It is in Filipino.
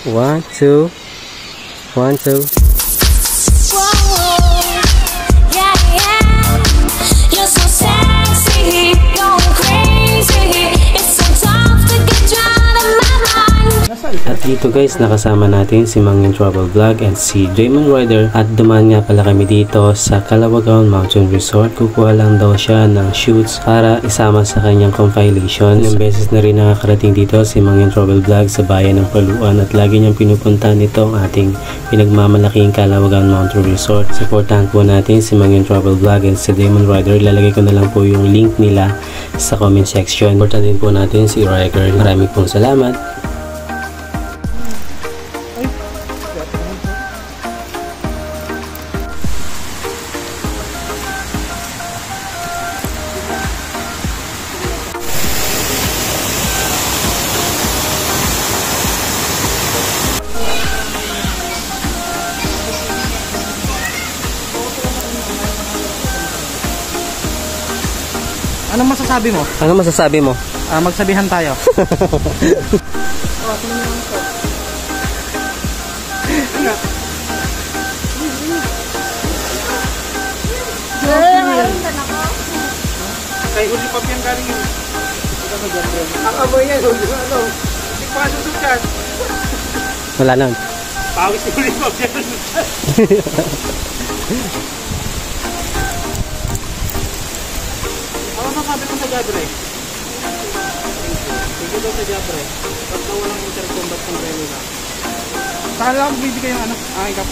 1, 2. 1, 2. At dito guys, nakasama natin si Mangin Travel Vlog and si Draymond Rider. At dumaan nga pala kami dito sa Calawagaon Mountain Resort. Kukuha lang daw siya ng shoots para isama sa kanyang compilation. Ilang beses na rin nakakarating dito si Mangin Travel Vlog sa bayan ng Paluan at lagi niyang pinupuntahan ito ang ating pinagmamalaking Calawagaon Mountain Resort. Supportahan po natin si Mangin Travel Vlog and si Draymond Rider. Ilalagay ko na lang po yung link nila sa comment section. Supportahan din po natin si Riker. Maraming pong salamat. Anong masasabi mo? Ano masasabi mo? Magsabihan tayo. Kay uli pa piyang galing yun. Ang amoy yan, ano? Hindi pa kasusukyan. Wala lang. Pawis si uli pa piyang ano masasabi mo sa Jabre? Thank you daw sa Jabre. Ba't na walang intercombat ng Reno na? Saan lang bibigay yung ano? Ikaw.